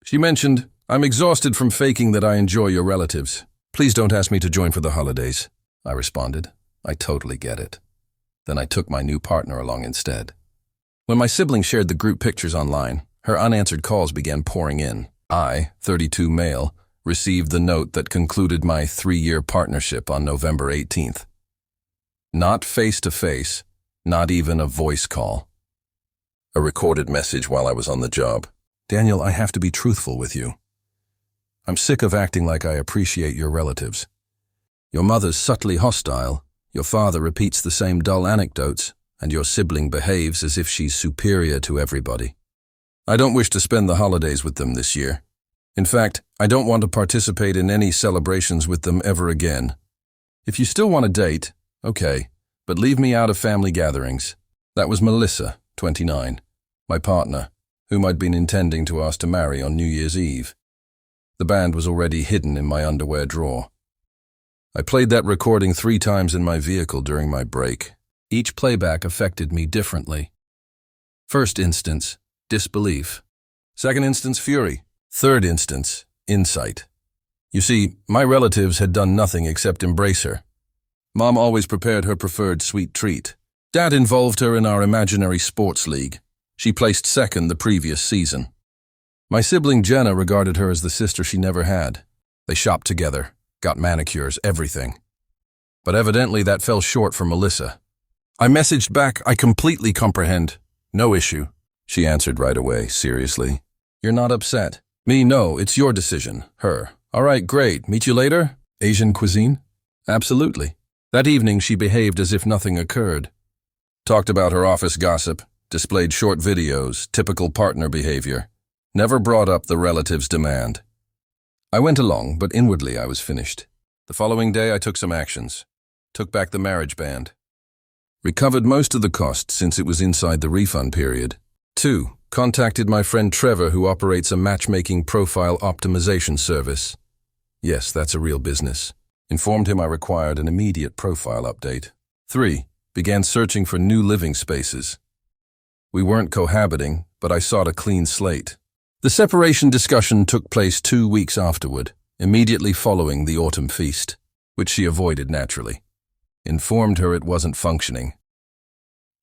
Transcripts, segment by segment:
She mentioned, "I'm exhausted from faking that I enjoy your relatives. Please don't ask me to join for the holidays." I responded, "I totally get it." Then I took my new partner along instead. When my siblings shared the group pictures online, her unanswered calls began pouring in. I, 32 male, received the note that concluded my 3-year partnership on November 18th. Not face-to-face, not even a voice call. A recorded message while I was on the job. "Daniel, I have to be truthful with you. I'm sick of acting like I appreciate your relatives. Your mother's subtly hostile, your father repeats the same dull anecdotes, and your sibling behaves as if she's superior to everybody. I don't wish to spend the holidays with them this year. In fact, I don't want to participate in any celebrations with them ever again. If you still want to date, okay, but leave me out of family gatherings." That was Melissa, 29, my partner, whom I'd been intending to ask to marry on New Year's Eve. The band was already hidden in my underwear drawer. I played that recording 3 times in my vehicle during my break. Each playback affected me differently. First instance, disbelief. Second instance, fury. Third instance, insight. You see, my relatives had done nothing except embrace her. Mom always prepared her preferred sweet treat. Dad involved her in our imaginary sports league. She placed second the previous season. My sibling Jenna regarded her as the sister she never had. They shopped together, got manicures, everything. But evidently that fell short for Melissa. I messaged back, "I completely comprehend. No issue." She answered right away, seriously. "You're not upset?" Me, "No, it's your decision." Her, "All right, great. Meet you later? Asian cuisine?" "Absolutely." That evening she behaved as if nothing occurred. Talked about her office gossip, displayed short videos, typical partner behavior. Never brought up the relative's demand. I went along, but inwardly I was finished. The following day I took some actions. Took back the marriage band. Recovered most of the costs since it was inside the refund period. 2. Contacted my friend Trevor, who operates a matchmaking profile optimization service. Yes, that's a real business. Informed him I required an immediate profile update. 3. Began searching for new living spaces. We weren't cohabiting, but I sought a clean slate. The separation discussion took place 2 weeks afterward, immediately following the autumn feast, which she avoided naturally. Informed her it wasn't functioning.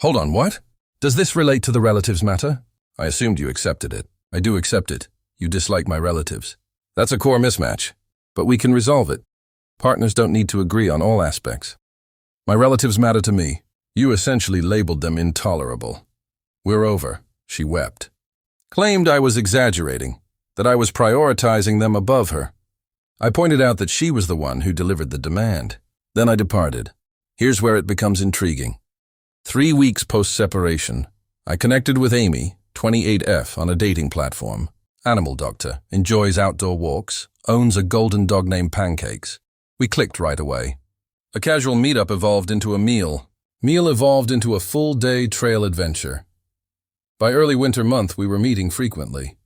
"Hold on, what? Does this relate to the relatives matter?" "I assumed you accepted it." "I do accept it. You dislike my relatives. That's a core mismatch, but we can resolve it. Partners don't need to agree on all aspects. My relatives matter to me. You essentially labeled them intolerable. We're over." She wept. Claimed I was exaggerating, that I was prioritizing them above her. I pointed out that she was the one who delivered the demand. Then I departed. Here's where it becomes intriguing. 3 weeks post-separation, I connected with Amy, 28F, on a dating platform. Animal doctor, enjoys outdoor walks, owns a golden dog named Pancakes. We clicked right away. A casual meetup evolved into a meal. Meal evolved into a full-day trail adventure. By early winter month, we were meeting frequently.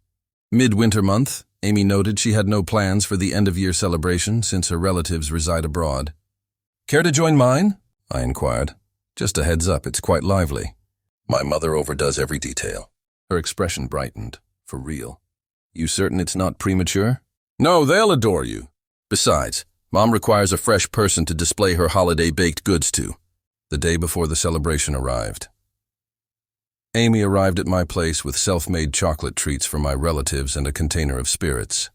Mid-winter month, Amy noted she had no plans for the end-of-year celebration since her relatives reside abroad. "Care to join mine?" I inquired. "Just a heads up, it's quite lively. My mother overdoes every detail." Her expression brightened. "For real? You certain it's not premature?" "No, they'll adore you. Besides, Mom requires a fresh person to display her holiday baked goods to." The day before the celebration arrived. Amy arrived at my place with self-made chocolate treats for my relatives and a container of spirits.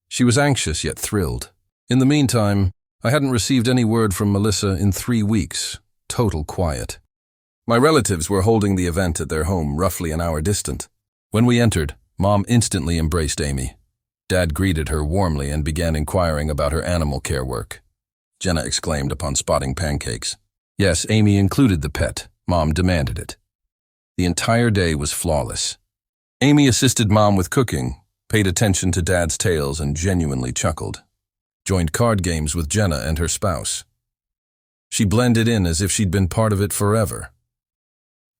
She was anxious yet thrilled. In the meantime, I hadn't received any word from Melissa in 3 weeks. Total quiet. My relatives were holding the event at their home roughly an hour distant. When we entered, Mom instantly embraced Amy. Dad greeted her warmly and began inquiring about her animal care work. Jenna exclaimed upon spotting Pancakes. Yes, Amy included the pet. Mom demanded it. The entire day was flawless. Amy assisted Mom with cooking, paid attention to Dad's tales, and genuinely chuckled. Joined card games with Jenna and her spouse. She blended in as if she'd been part of it forever.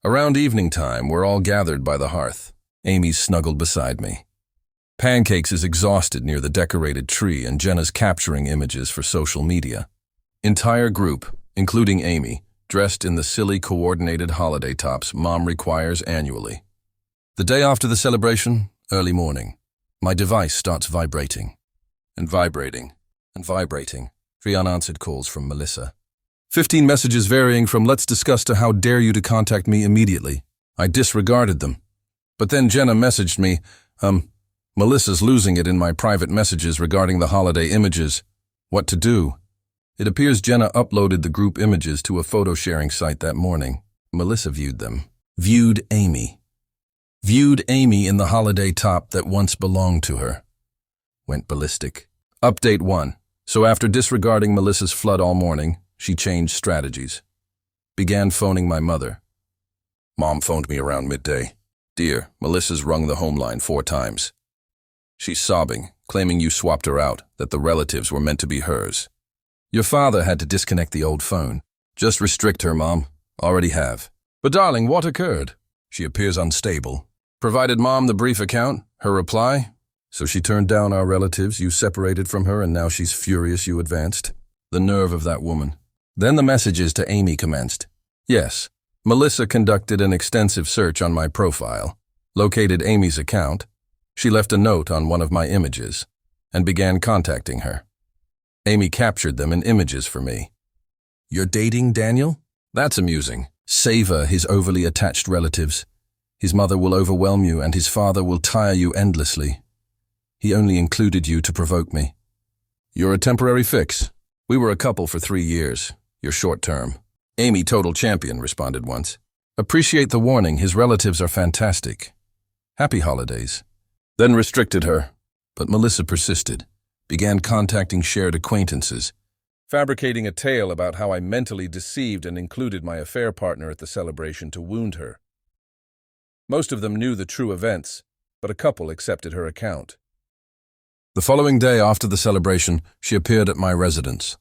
Around evening time, we're all gathered by the hearth. Amy's snuggled beside me. Pancakes is exhausted near the decorated tree, and Jenna's capturing images for social media. Entire group, including Amy, dressed in the silly coordinated holiday tops Mom requires annually. The day after the celebration, early morning. My device starts vibrating, and vibrating, and vibrating. 3 unanswered calls from Melissa. 15 messages varying from "let's discuss" to "how dare you to contact me immediately." I disregarded them. But then Jenna messaged me, Melissa's losing it in my private messages regarding the holiday images. What to do? It appears Jenna uploaded the group images to a photo-sharing site that morning. Melissa viewed them. Viewed Amy. Viewed Amy in the holiday top that once belonged to her. Went ballistic. Update 1. So after disregarding Melissa's flood all morning, she changed strategies. Began phoning my mother. Mom phoned me around midday. "Dear, Melissa's rung the home line 4 times. She's sobbing, claiming you swapped her out, that the relatives were meant to be hers. Your father had to disconnect the old phone. Just restrict her, Mom. Already have." "But darling, what occurred?" "She appears unstable." Provided Mom the brief account. Her reply? "So she turned down our relatives, you separated from her, and now she's furious you advanced." The nerve of that woman. Then the messages to Amy commenced. Yes, Melissa conducted an extensive search on my profile, located Amy's account. She left a note on one of my images, and began contacting her. Amy captured them in images for me. "You're dating Daniel? That's amusing. Savor his overly attached relatives. His mother will overwhelm you, and his father will tire you endlessly. He only included you to provoke me. You're a temporary fix. We were a couple for 3 years. You're short-term." "Amy, total champion," responded once. "Appreciate the warning. His relatives are fantastic. Happy holidays." Then restricted her. But Melissa persisted, began contacting shared acquaintances, fabricating a tale about how I mentally deceived and included my affair partner at the celebration to wound her. Most of them knew the true events, but a couple accepted her account. The following day after the celebration, she appeared at my residence.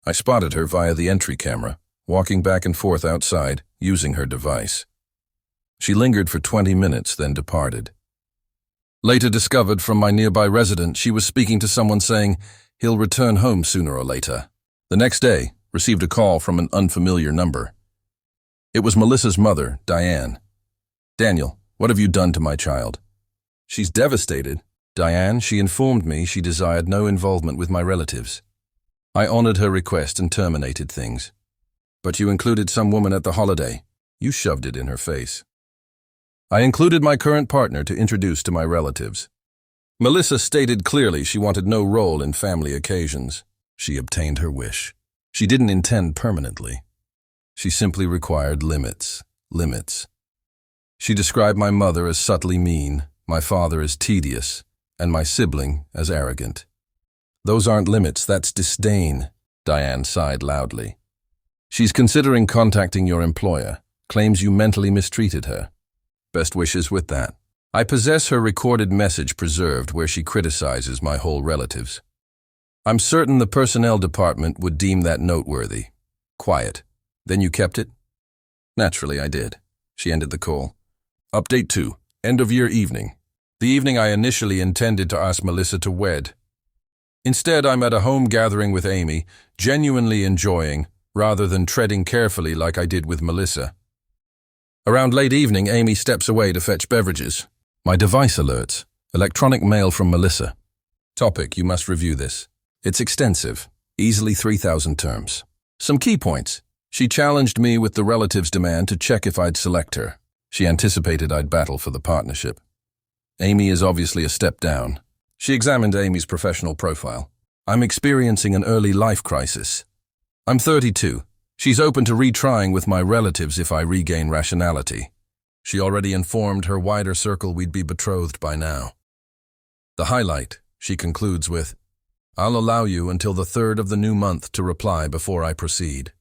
I spotted her via the entry camera, walking back and forth outside, using her device. She lingered for 20 minutes, then departed. Later discovered from my nearby resident, she was speaking to someone saying he'll return home sooner or later. The next day, received a call from an unfamiliar number. It was Melissa's mother, Diane. "Daniel, what have you done to my child?" "She's devastated. Diane, she informed me she desired no involvement with my relatives. I honored her request and terminated things. But you included some woman at the holiday. You shoved it in her face." "I included my current partner to introduce to my relatives." Melissa stated clearly she wanted no role in family occasions. She obtained her wish. She didn't intend permanently. She simply required limits. Limits. She described my mother as subtly mean, my father as tedious, and my sibling as arrogant. "Those aren't limits, that's disdain," Diane sighed loudly. "She's considering contacting your employer, claims you mentally mistreated her. Best wishes with that." I possess her recorded message preserved where she criticizes my whole relatives. I'm certain the personnel department would deem that noteworthy. Quiet. "Then you kept it?" "Naturally, I did." She ended the call. Update 2. End of year evening. The evening I initially intended to ask Melissa to wed. Instead, I'm at a home gathering with Amy, genuinely enjoying, rather than treading carefully like I did with Melissa. Around late evening, Amy steps away to fetch beverages. My device alerts. Electronic mail from Melissa. Topic, you must review this. It's extensive, easily 3,000 terms. Some key points. She challenged me with the relatives' demand to check if I'd select her. She anticipated I'd battle for the partnership. Amy is obviously a step down. She examined Amy's professional profile. I'm experiencing an early life crisis. I'm 32. She's open to retrying with my relatives if I regain rationality. She already informed her wider circle we'd be betrothed by now. The highlight, she concludes with, "I'll allow you until the 3rd of the new month to reply before I proceed."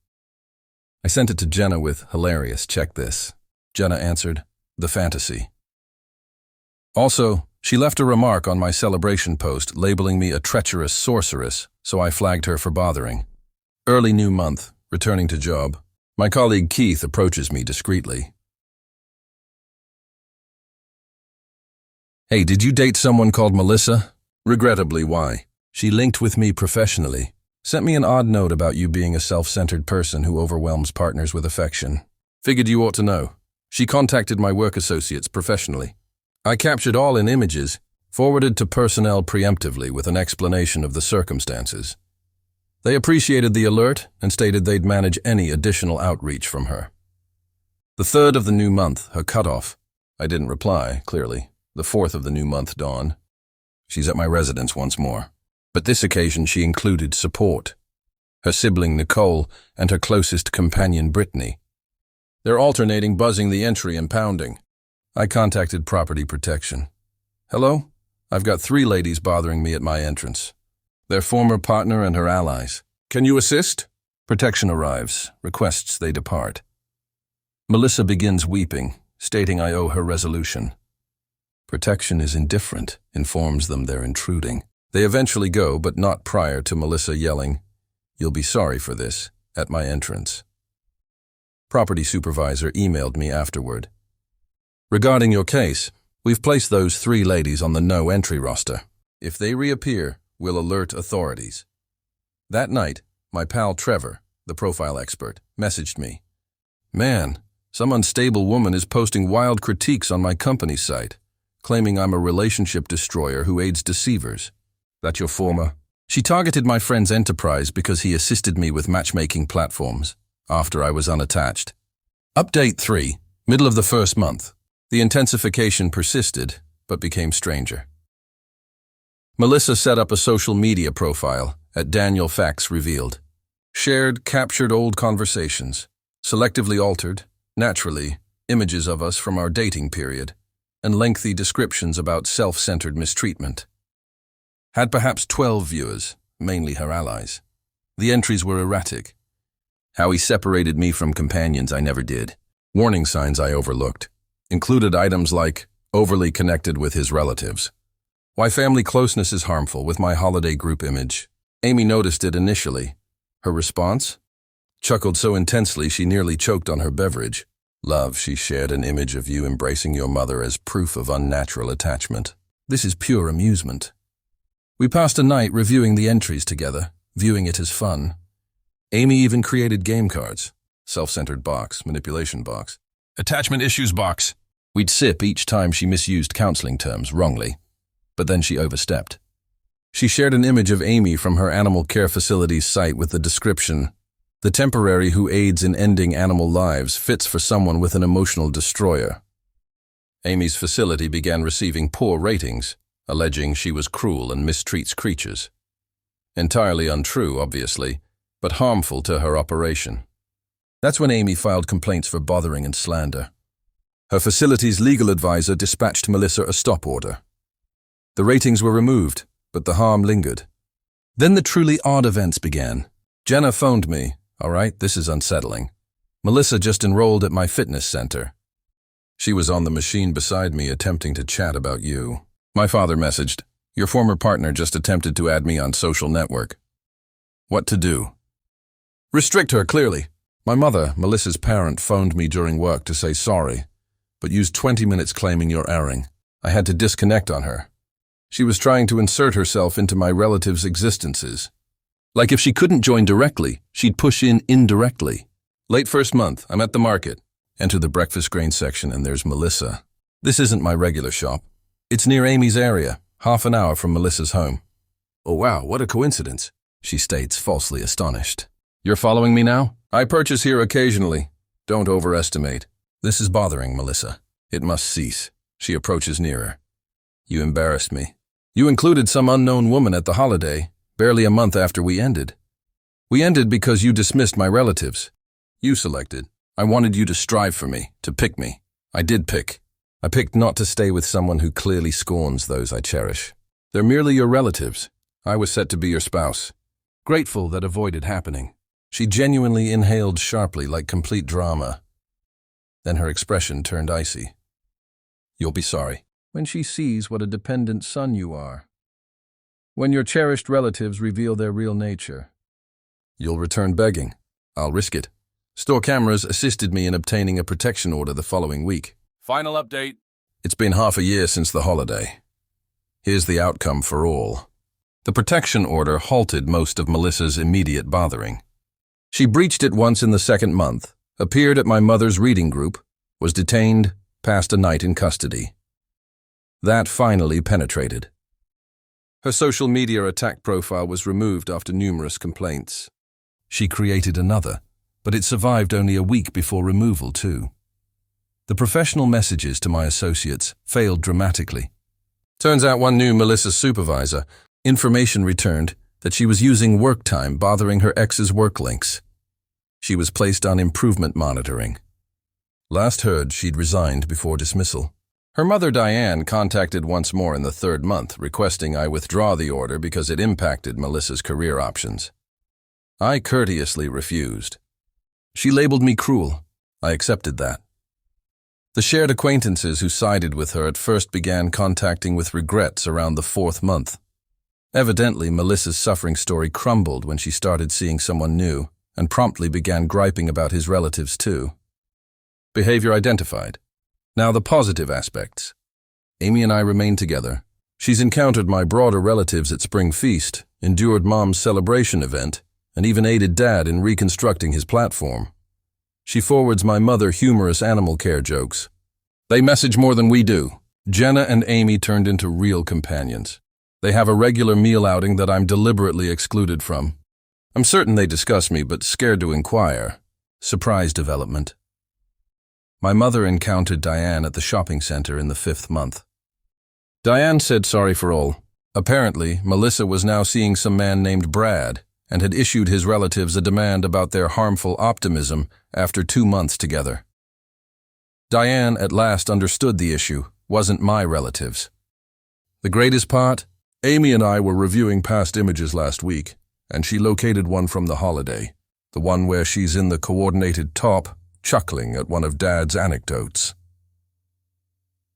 I sent it to Jenna with, "Hilarious, check this." Jenna answered, "The fantasy." Also, she left a remark on my celebration post labeling me a treacherous sorceress, so I flagged her for bothering. Early new month, returning to job. My colleague Keith approaches me discreetly. "Hey, did you date someone called Melissa?" Regrettably, why? She linked with me professionally. Sent me an odd note about you being a self-centered person who overwhelms partners with affection. Figured you ought to know. She contacted my work associates professionally. I captured all in images, Forwarded to personnel preemptively with an explanation of the circumstances. They appreciated the alert and stated they'd manage any additional outreach from her. The 3rd of the new month, her cutoff. I didn't reply, clearly. The 4th of the new month dawned. She's at my residence once more. But this occasion she included support. Her sibling Nicole and her closest companion Brittany. They're alternating buzzing the entry and pounding. I contacted property protection. Hello? I've got 3 ladies bothering me at my entrance. Their former partner and her allies. Can you assist? Protection arrives, requests they depart. Melissa begins weeping, stating I owe her resolution. Protection is indifferent, informs them they're intruding. They eventually go, but not prior to Melissa yelling, "You'll be sorry for this," at my entrance. Property supervisor emailed me afterward. Regarding your case, we've placed those 3 ladies on the no entry roster. If they reappear, we'll alert authorities. That night, my pal Trevor, the profile expert, messaged me. Man, some unstable woman is posting wild critiques on my company's site, claiming I'm a relationship destroyer who aids deceivers. That your former? She targeted my friend's enterprise because he assisted me with matchmaking platforms, after I was unattached. Update 3, middle of the 1st month. The intensification persisted, but became stranger. Melissa set up a social media profile at Daniel Facts Revealed. Shared, captured old conversations, selectively altered, naturally, images of us from our dating period, and lengthy descriptions about self-centered mistreatment. Had perhaps 12 viewers, mainly her allies. The entries were erratic. How he separated me from companions I never did. Warning signs I overlooked. Included items like, overly connected with his relatives. Why family closeness is harmful with my holiday group image. Amy noticed it initially. Her response? Chuckled so intensely she nearly choked on her beverage. Love, she shared an image of you embracing your mother as proof of unnatural attachment. This is pure amusement. We passed a night reviewing the entries together, viewing it as fun. Amy even created game cards. Self-centered box, manipulation box. Attachment issues box. We'd sip each time she misused counseling terms wrongly, but then she overstepped. She shared an image of Amy from her animal care facility's site with the description, "The temporary who aids in ending animal lives fits for someone with an emotional destroyer." Amy's facility began receiving poor ratings, alleging she was cruel and mistreats creatures. Entirely untrue, obviously, but harmful to her operation. That's when Amy filed complaints for bothering and slander. Her facility's legal advisor dispatched Melissa a stop order. The ratings were removed, but the harm lingered. Then the truly odd events began. Jenna phoned me. All right, this is unsettling. Melissa just enrolled at my fitness center. She was on the machine beside me attempting to chat about you. My father messaged, "Your former partner just attempted to add me on social network." What to do? Restrict her, clearly. My mother, Melissa's parent, phoned me during work to say sorry, but used 20 minutes claiming you're erring. I had to disconnect on her. She was trying to insert herself into my relatives' existences. Like if she couldn't join directly, she'd push in indirectly. Late 1st month, I'm at the market. Enter the breakfast grain section and there's Melissa. This isn't my regular shop. It's near Amy's area, half an hour from Melissa's home. Oh wow, what a coincidence, she states, falsely astonished. You're following me now? I purchase here occasionally. Don't overestimate. This is bothering Melissa. It must cease. She approaches nearer. You embarrassed me. You included some unknown woman at the holiday, barely a month after we ended. We ended because you dismissed my relatives. You selected. I wanted you to strive for me, to pick me. I did pick. I picked not to stay with someone who clearly scorns those I cherish. They're merely your relatives. I was set to be your spouse. Grateful that avoided happening. She genuinely inhaled sharply like complete drama. Then her expression turned icy. You'll be sorry. When she sees what a dependent son you are. When your cherished relatives reveal their real nature. You'll return begging. I'll risk it. Store cameras assisted me in obtaining a protection order the following week. Final update. It's been half a year since the holiday. Here's the outcome for all. The protection order halted most of Melissa's immediate bothering. She breached it once in the 2nd month, appeared at my mother's reading group, was detained, passed a night in custody. That finally penetrated. Her social media attack profile was removed after numerous complaints. She created another, but it survived only a week before removal too. The professional messages to my associates failed dramatically. Turns out one new Melissa's supervisor, information returned that she was using work time bothering her ex's work links. She was placed on improvement monitoring. Last heard, she'd resigned before dismissal. Her mother Diane contacted once more in the 3rd month, requesting I withdraw the order because it impacted Melissa's career options. I courteously refused. She labeled me cruel. I accepted that. The shared acquaintances who sided with her at first began contacting with regrets around the 4th month. Evidently, Melissa's suffering story crumbled when she started seeing someone new and promptly began griping about his relatives too. Behavior identified. Now the positive aspects. Amy and I remain together. She's encountered my broader relatives at Spring Feast, endured Mom's celebration event, and even aided Dad in reconstructing his platform. She forwards my mother humorous animal care jokes. They message more than we do. Jenna and Amy turned into real companions. They have a regular meal outing that I'm deliberately excluded from. I'm certain they discuss me, but scared to inquire. Surprise development. My mother encountered Diane at the shopping center in the 5th month. Diane said sorry for all. Apparently, Melissa was now seeing some man named Brad and had issued his relatives a demand about their harmful optimism after 2 months together. Diane at last understood the issue, wasn't my relatives. The greatest part? Amy and I were reviewing past images last week, and she located one from the holiday, the one where she's in the coordinated top, chuckling at one of Dad's anecdotes.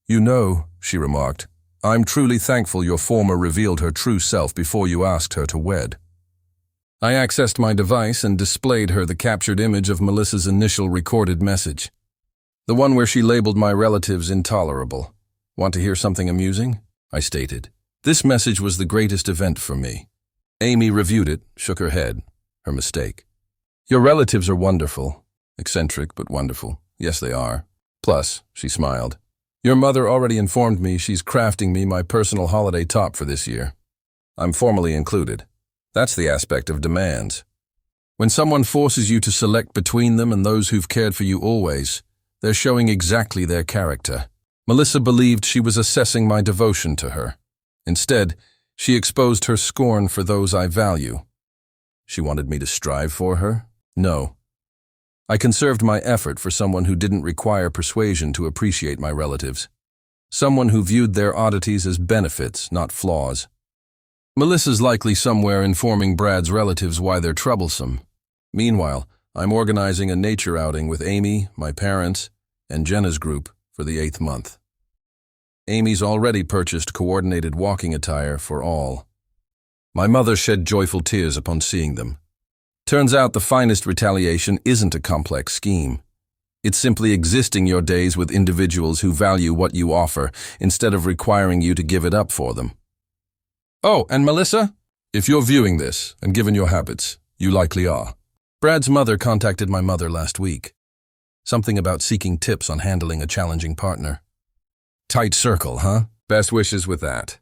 You know, she remarked, I'm truly thankful your former revealed her true self before you asked her to wed. I accessed my device and displayed her the captured image of Melissa's initial recorded message. The one where she labeled my relatives intolerable. Want to hear something amusing? I stated. This message was the greatest event for me. Amy reviewed it, shook her head. Her mistake. Your relatives are wonderful. Eccentric, but wonderful. Yes, they are. Plus, she smiled. Your mother already informed me she's crafting me my personal holiday top for this year. I'm formally included. That's the aspect of demands. When someone forces you to select between them and those who've cared for you always, they're showing exactly their character. Melissa believed she was assessing my devotion to her. Instead, she exposed her scorn for those I value. She wanted me to strive for her? No. I conserved my effort for someone who didn't require persuasion to appreciate my relatives. Someone who viewed their oddities as benefits, not flaws. Melissa's likely somewhere informing Brad's relatives why they're troublesome. Meanwhile, I'm organizing a nature outing with Amy, my parents, and Jenna's group for the 8th month. Amy's already purchased coordinated walking attire for all. My mother shed joyful tears upon seeing them. Turns out the finest retaliation isn't a complex scheme. It's simply existing your days with individuals who value what you offer instead of requiring you to give it up for them. Oh, and Melissa? If you're viewing this, and given your habits, you likely are. Brad's mother contacted my mother last week. Something about seeking tips on handling a challenging partner. Tight circle, huh? Best wishes with that.